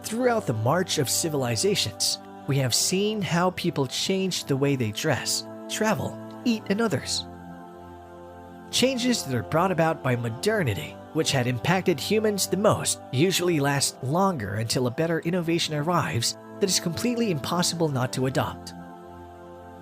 Throughout the march of civilizations, we have seen how people change the way they dress, travel, eat, and others. Changes that are brought about by modernity, which had impacted humans the most, usually last longer until a better innovation arrives that is completely impossible not to adopt.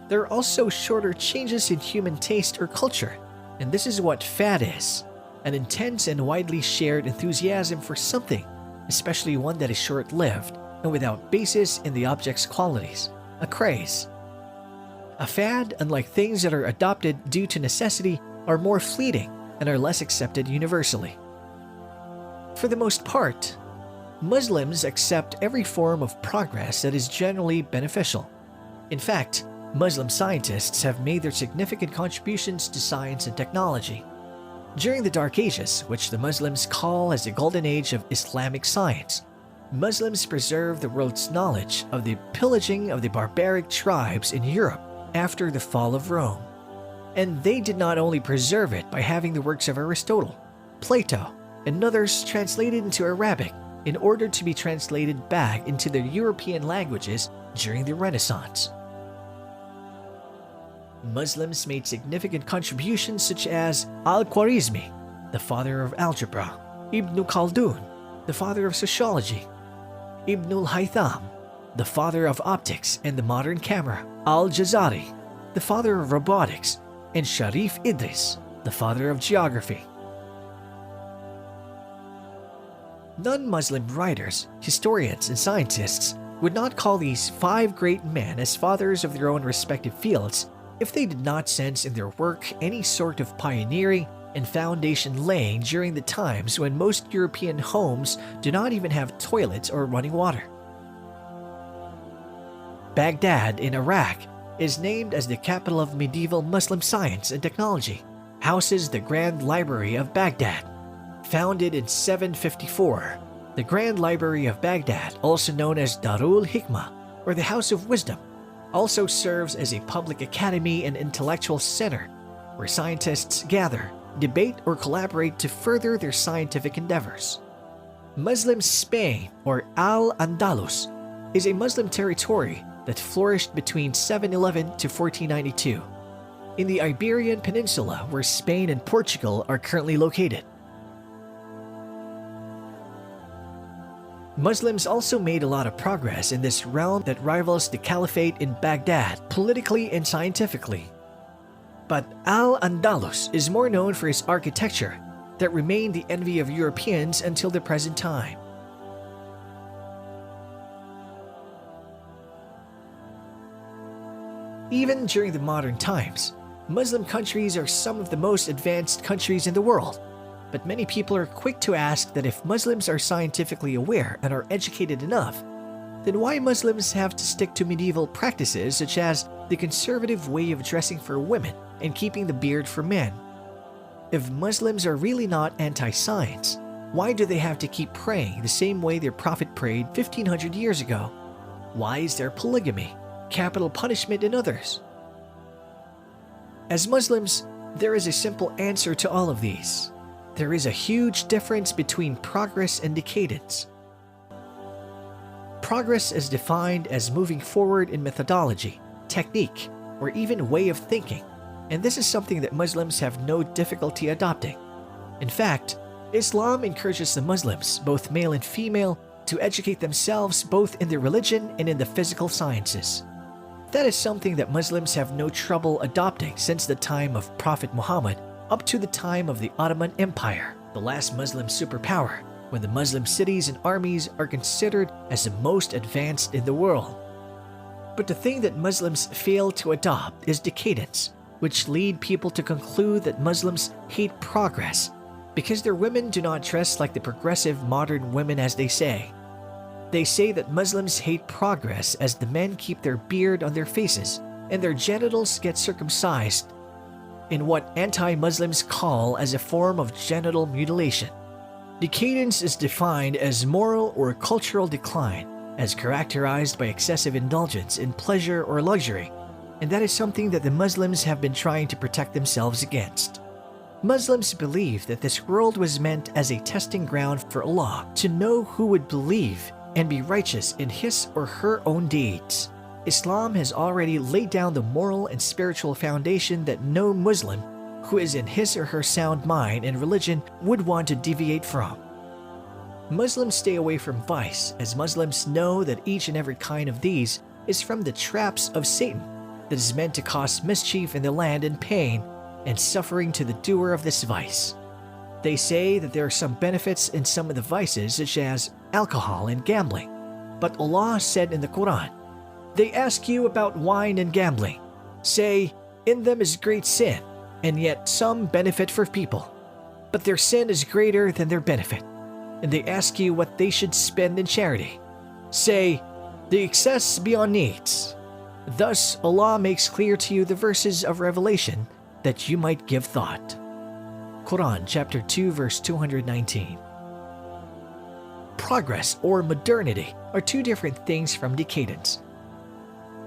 There are also shorter changes in human taste or culture, and this is what fad is: an intense and widely shared enthusiasm for something, especially one that is short-lived and without basis in the object's qualities, a craze. A fad, unlike things that are adopted due to necessity, are more fleeting and are less accepted universally. For the most part, Muslims accept every form of progress that is generally beneficial. In fact, Muslim scientists have made their significant contributions to science and technology. During the Dark Ages, which the Muslims call as the Golden Age of Islamic science, Muslims preserved the world's knowledge of the pillaging of the barbaric tribes in Europe after the fall of Rome. And they did not only preserve it by having the works of Aristotle, Plato, and others translated into Arabic in order to be translated back into the European languages during the Renaissance. Muslims made significant contributions such as Al-Khwarizmi, the father of algebra, Ibn Khaldun, the father of sociology, Ibn al-Haytham, the father of optics and the modern camera, Al-Jazari, the father of robotics, and Sharif Idris, the father of geography. Non-Muslim writers, historians, and scientists would not call these 5 great men as fathers of their own respective fields if they did not sense in their work any sort of pioneering and foundation laying during the times when most European homes do not even have toilets or running water. Baghdad in Iraq is named as the capital of medieval Muslim science and technology, houses the Grand Library of Baghdad. Founded in 754, the Grand Library of Baghdad, also known as Darul Hikmah, or the House of Wisdom, also serves as a public academy and intellectual center where scientists gather, debate, or collaborate to further their scientific endeavors. Muslim Spain, or Al-Andalus, is a Muslim territory that flourished between 711 to 1492 in the Iberian Peninsula, where Spain and Portugal are currently located. Muslims also made a lot of progress in this realm that rivals the Caliphate in Baghdad politically and scientifically. But Al-Andalus is more known for its architecture that remained the envy of Europeans until the present time. Even during the modern times, Muslim countries are some of the most advanced countries in the world. But many people are quick to ask that if Muslims are scientifically aware and are educated enough, then why Muslims have to stick to medieval practices such as the conservative way of dressing for women and keeping the beard for men? If Muslims are really not anti-science, why do they have to keep praying the same way their prophet prayed 1500 years ago? Why is there polygamy, capital punishment, and others? As Muslims, there is a simple answer to all of these. There is a huge difference between progress and decadence. Progress is defined as moving forward in methodology, technique, or even way of thinking, and this is something that Muslims have no difficulty adopting. In fact, Islam encourages the Muslims, both male and female, to educate themselves both in their religion and in the physical sciences. That is something that Muslims have no trouble adopting since the time of Prophet Muhammad up to the time of the Ottoman Empire, the last Muslim superpower, when the Muslim cities and armies are considered as the most advanced in the world. But the thing that Muslims fail to adopt is decadence, which lead people to conclude that Muslims hate progress because their women do not dress like the progressive modern women as they say. They say that Muslims hate progress as the men keep their beard on their faces and their genitals get circumcised in what anti-Muslims call as a form of genital mutilation. Decadence is defined as moral or cultural decline, as characterized by excessive indulgence in pleasure or luxury, and that is something that the Muslims have been trying to protect themselves against. Muslims believe that this world was meant as a testing ground for Allah to know who would believe and be righteous in his or her own deeds. Islam has already laid down the moral and spiritual foundation that no Muslim who is in his or her sound mind and religion would want to deviate from. Muslims stay away from vice, as Muslims know that each and every kind of these is from the traps of Satan that is meant to cause mischief in the land and pain and suffering to the doer of this vice. They say that there are some benefits in some of the vices, such as alcohol and gambling. But Allah said in the Quran, "They ask you about wine and gambling. Say, in them is great sin, and yet some benefit for people. But their sin is greater than their benefit. And they ask you what they should spend in charity. Say, the excess beyond needs." Thus, Allah makes clear to you the verses of revelation that you might give thought. Quran chapter 2 verse 219. Progress or modernity are two different things from decadence.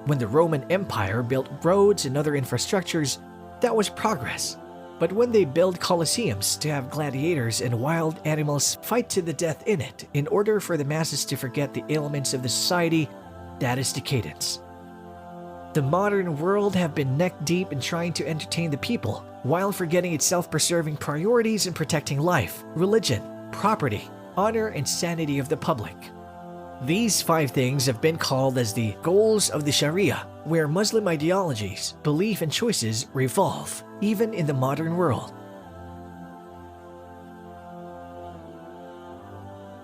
When the Roman Empire built roads and other infrastructures, that was progress. But when they build colosseums to have gladiators and wild animals fight to the death in it in order for the masses to forget the ailments of the society, that is decadence. The modern world have been neck-deep in trying to entertain the people while forgetting its self-preserving priorities in protecting life, religion, property, honor, and sanity of the public. These 5 things have been called as the goals of the Sharia, where Muslim ideologies, belief, and choices revolve, even in the modern world.